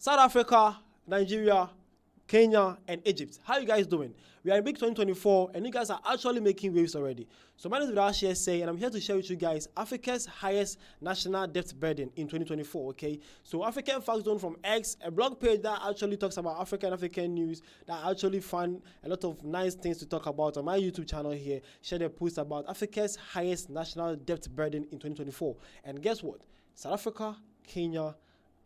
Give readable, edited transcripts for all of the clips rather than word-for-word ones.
South Africa, Nigeria, Kenya, and Egypt. How you guys doing? We are in big 2024, and you guys are actually making waves already. So my name is Say, and I'm here to share with you guys Africa's highest national debt burden in 2024. Okay, so African Facts Zone from X, a blog page that actually talks about African news, that actually find a lot of nice things to talk about on my YouTube channel here. Shared a post about Africa's highest national debt burden in 2024, and guess what? South Africa, Kenya,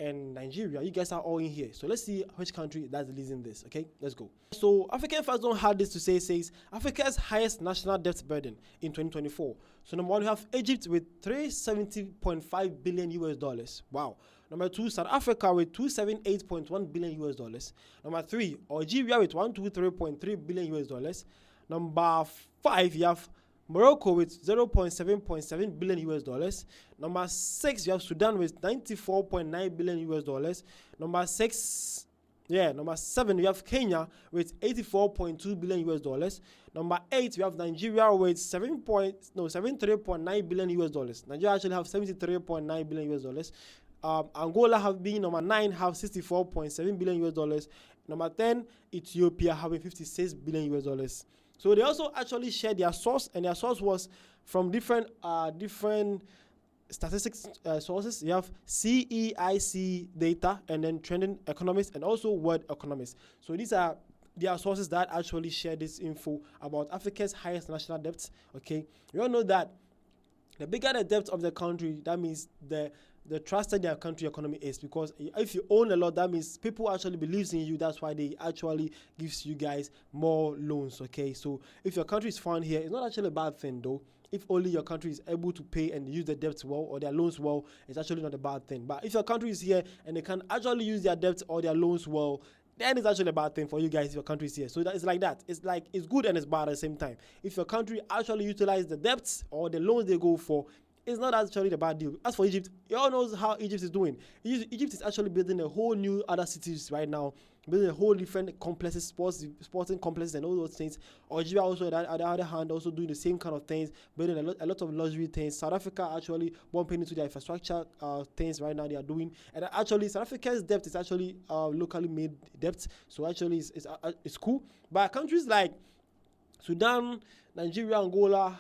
and Nigeria, you guys are all in here. So let's see which country that's releasing this. Okay, let's go. So African Facts Don't have this to say, says Africa's highest national debt burden in 2024. So number one, we have Egypt with $370.5 billion US. Wow. Number two, South Africa with $278.1 billion US. Number three, Algeria with $123.3 billion US. Number five, you have Morocco with $0.7 billion US. Number 6, you have Sudan with $94.9 billion US. Number 7, you have Kenya with $84.2 billion US. Number 8, you have Nigeria with $73.9 billion US. Nigeria actually have $73.9 billion US. Angola have been number 9, have $64.7 billion US. Number 10, Ethiopia having $56 billion US. So they also actually shared their source, and their source was from different statistics sources. You have CIC Data, and then Trending Economists, and also World Economists. So these are their sources that actually share this info about Africa's highest national debt. Okay, you all know that the bigger the debt of the country, that means the trusted their country economy is, because if you own a lot, that means people actually believes in you. That's why they actually gives you guys more loans. Okay, so if your country is found here, it's not actually a bad thing though. If only your country is able to pay and use the debt well, or their loans well, it's actually not a bad thing. But if your country is here and they can actually use their debt or their loans well, then it's actually a bad thing for you guys if your country is here. So it's like that. It's like it's good and it's bad at the same time. If your country actually utilize the debts or the loans they go for, it's not actually the bad deal. As for Egypt, you all know how Egypt is doing. Egypt is actually building a whole new other cities right now, building a whole different complexes, sporting complexes and all those things. Algeria also, on the other hand, also doing the same kind of things, building a lot of luxury things. South Africa actually bumping into their infrastructure things right now they are doing. And actually, South Africa's debt is actually locally made debt. So actually, it's cool. But countries like Sudan, Nigeria, Angola,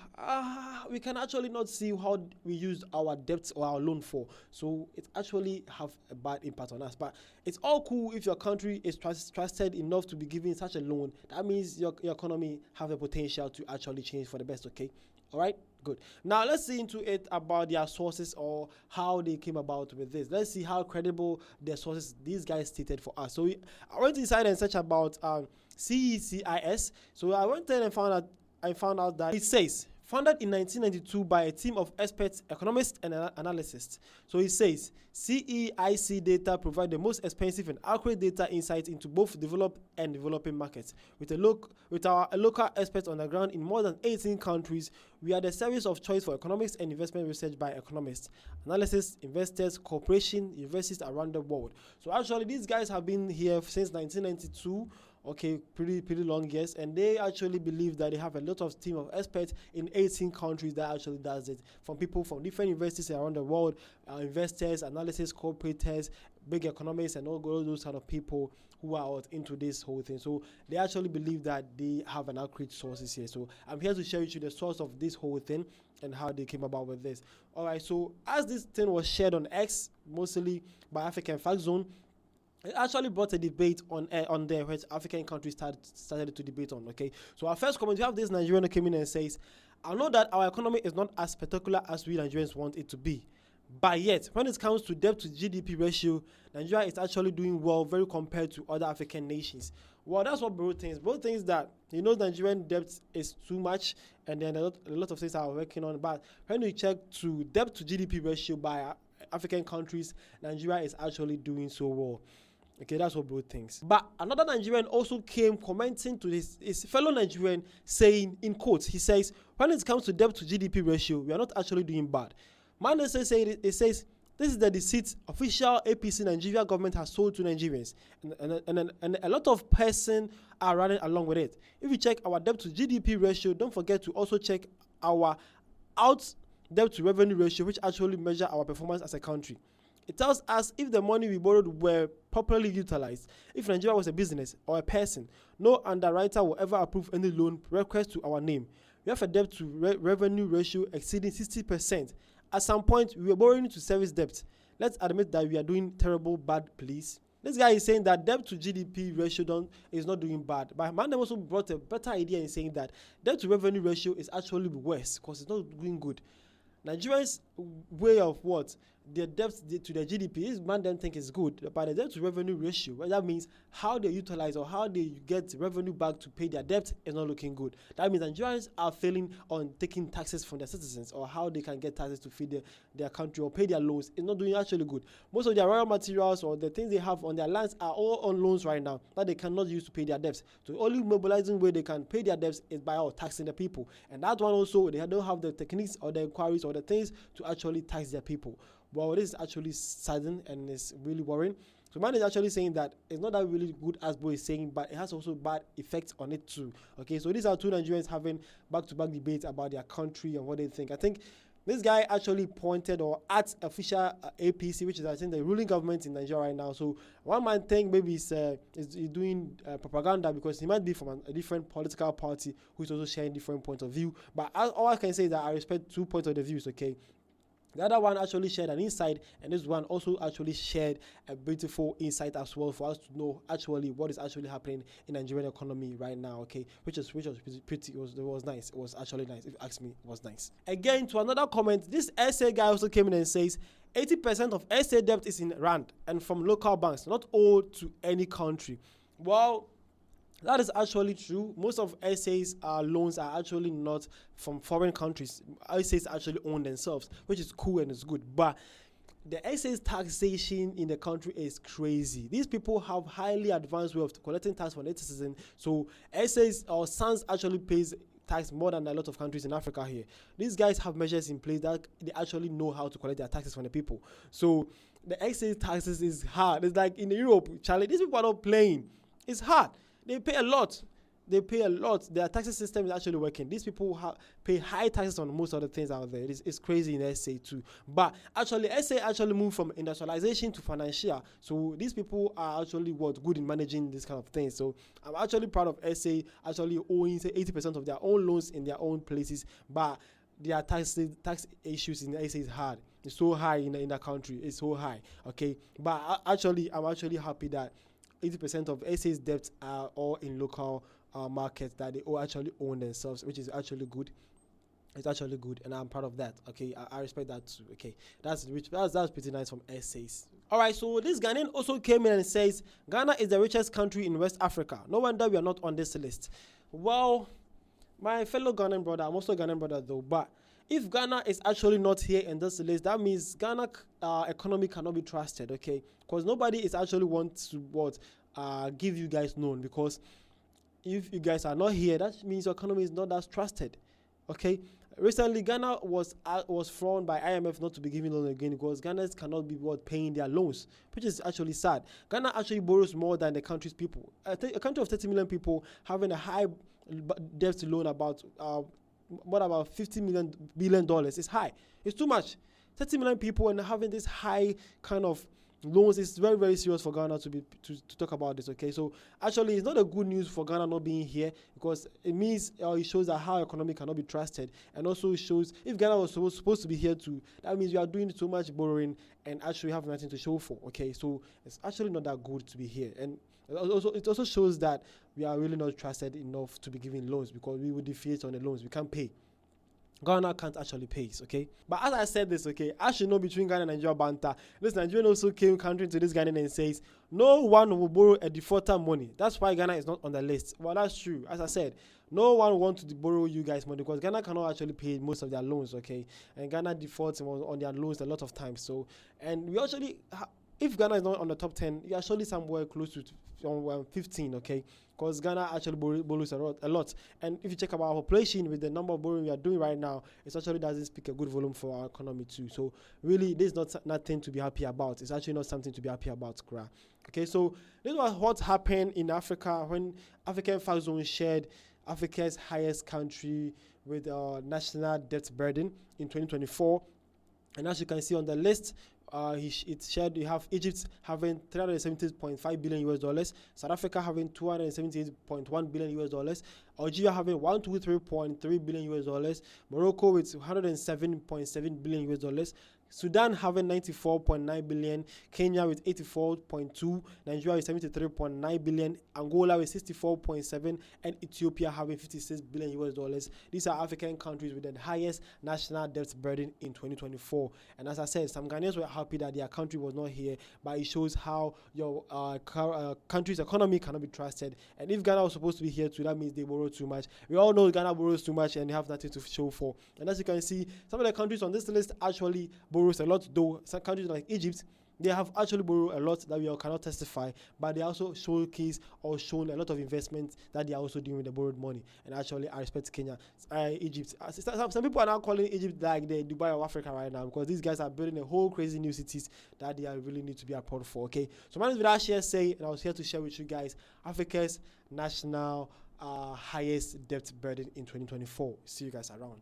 we can actually not see how we use our debt or our loan for. So it actually have a bad impact on us. But it's all cool if your country is trusted enough to be giving such a loan. That means your economy have a potential to actually change for the best, okay? All right, good. Now let's see into it about their sources or how they came about with this. Let's see how credible their sources these guys stated for us. So I went inside and searched about CECIS. So I went there and found out that it says, founded in 1992 by a team of experts, economists, and analysts. So it says, CIC Data provide the most expensive and accurate data insights into both developed and developing markets. With our local experts on the ground in more than 18 countries, we are the service of choice for economics and investment research by economists, analysts, investors, corporations, universities around the world. So actually, these guys have been here since 1992. Okay, pretty long years, and they actually believe that they have a lot of team of experts in 18 countries that actually does it, from people from different universities around the world, investors, analysts, corporators, big economists, and all those kind of people who are out into this whole thing. So they actually believe that they have an accurate sources here. So I'm here to share with you the source of this whole thing and how they came about with this. All right, so as this thing was shared on X, mostly by African Facts Zone, it actually brought a debate on there, which African countries started to debate on. Okay, so our first comment, we have this Nigerian came in and says, I know that our economy is not as particular as we Nigerians want it to be, but yet when it comes to debt to GDP ratio, Nigeria is actually doing well very compared to other African nations. Well, that's what bro thinks. Bro thinks that Nigerian debt is too much, and then a lot of things are working on. But when you check to debt to GDP ratio by African countries, Nigeria is actually doing so well. Okay, that's what bro thinks. But another Nigerian also came commenting to his fellow Nigerian, saying, in quotes, he says, when it comes to debt to GDP ratio, we are not actually doing bad. Man, it says, this is the deceit official APC Nigeria government has sold to Nigerians. And a lot of persons are running along with it. If you check our debt to GDP ratio, don't forget to also check our debt to revenue ratio, which actually measure our performance as a country. It tells us if the money we borrowed were properly utilized. If Nigeria was a business or a person, no underwriter will ever approve any loan request to our name. We have a debt to revenue ratio exceeding 60%. At some point, we were borrowing to service debt. Let's admit that we are doing terrible bad, please. This guy is saying that debt to GDP ratio is not doing bad. But Mandem also brought a better idea in saying that debt to revenue ratio is actually worse because it's not doing good. Nigerians' way of what? Their debt to their GDP, this man them think is good, but the debt to revenue ratio, well, that means how they utilize or how they get revenue back to pay their debt is not looking good. That means Nigerians are failing on taking taxes from their citizens or how they can get taxes to feed their country or pay their loans. It's not doing actually good. Most of their raw materials or the things they have on their lands are all on loans right now that they cannot use to pay their debts. So the only mobilizing way they can pay their debts is by taxing the people. And that one also, they don't have the techniques or the inquiries or the things to actually tax their people. Well, this is actually sudden and it's really worrying. So man is actually saying that it's not that really good as Bo is saying, but it has also bad effects on it too. Okay, so these are two Nigerians having back-to-back debates about their country and what they think. I think this guy actually pointed or at official APC, which is I think the ruling government in Nigeria right now. So one man think maybe he's doing propaganda because he might be from a different political party who's also sharing different points of view. But all I can say is that I respect 2 points of the views. Okay. The other one actually shared an insight, and this one also actually shared a beautiful insight as well for us to know actually what is actually happening in the Nigerian economy right now, okay? Which was pretty, it was nice. It was actually nice. If you ask me, it was nice. Again, to another comment, this SA guy also came in and says 80% of SA debt is in rand and from local banks, not owed to any country. Well, that is actually true. Most of SA's loans are actually not from foreign countries. SA's actually own themselves, which is cool and it's good. But the SA's taxation in the country is crazy. These people have highly advanced way of collecting tax from their citizens. So SA's or SANS actually pays tax more than a lot of countries in Africa here. These guys have measures in place that they actually know how to collect their taxes from the people. So the SA's taxes is hard. It's like in Europe, Charlie, these people are not playing. It's hard. They pay a lot. Their taxes system is actually working. These people pay high taxes on most of the things out there. It's crazy in SA too. But actually, SA actually moved from industrialization to financial. So these people are actually good in managing this kind of things. So I'm actually proud of SA actually owing 80% of their own loans in their own places. But their tax issues in SA is hard. It's so high in the country. It's so high. Okay. But I'm actually happy that 80% of SA's debts are all in local markets that they all actually own themselves, which is actually good. It's actually good, and I'm proud of that. Okay, I respect that too. Okay, that's pretty nice from SA's. All right, so this Ghanaian also came in and says Ghana is the richest country in West Africa. No wonder we are not on this list. Well, my fellow Ghanaian brother, I'm also a Ghanaian brother though, but if Ghana is actually not here in this list, that means Ghana economy cannot be trusted, okay? Because nobody is actually want to give you guys loan, because if you guys are not here, that means your economy is not as trusted, okay? Recently, Ghana was frowned by IMF not to be giving loan again because Ghanaians cannot be paying their loans, which is actually sad. Ghana actually borrows more than the country's people. A country of 30 million people having a high debt to loan about $50 billion is high. It's too much. 30 million people and having this high kind of loans is very, very serious for Ghana to talk about this. Okay, so actually it's not a good news for Ghana not being here, because it means it shows that how economy cannot be trusted, and also shows if Ghana was supposed to be here too, that means we are doing so much borrowing and actually have nothing to show for. Okay, so it's actually not that good to be here, and it also shows that we are really not trusted enough to be giving loans, because we will default on the loans. We can't pay. Ghana can't actually pay, okay? But as I said this, okay, I should know between Ghana and Nigeria banter. This Nigerian also came country to this Ghanaian and says, no one will borrow a defaulter money. That's why Ghana is not on the list. Well, that's true. As I said, no one wants to borrow you guys money because Ghana cannot actually pay most of their loans, okay? And Ghana defaults on their loans a lot of times. So, and we actually, if Ghana is not on the top 10, you're actually somewhere close to 15, okay? Because Ghana actually borrows a lot. And if you check about our population with the number of borrowing we are doing right now, it actually doesn't speak a good volume for our economy too. So really, this is not nothing to be happy about. It's actually not something to be happy about, Kra. Okay, so this was what happened in Africa when African Fact Zone shared Africa's highest country with national debt burden in 2024. And as you can see on the list, it shared. You have Egypt having $370.5 billion US, South Africa having $278.1 billion US, Algeria having $123.3 billion US, Morocco with $107.7 billion US, Sudan having 94.9 billion, Kenya with 84.2, Nigeria with 73.9 billion, Angola with 64.7, and Ethiopia having 56 billion US. These are African countries with the highest national debt burden in 2024. And as I said, some Ghanaians were happy that their country was not here, but it shows how your country's economy cannot be trusted. And if Ghana was supposed to be here too, that means they borrow too much. We all know Ghana borrows too much and they have nothing to show for. And as you can see, some of the countries on this list actually borrows a lot, though some countries like Egypt, they have actually borrowed a lot that we all cannot testify, but they also showcase or shown a lot of investment that they are also doing with the borrowed money. And actually, I respect Kenya, Egypt. Some people are now calling Egypt like the Dubai of Africa right now, because these guys are building a whole crazy new cities that they are really need to be a part for. Okay, so my name is Vidal Say, and I was here to share with you guys Africa's national highest debt burden in 2024. See you guys around.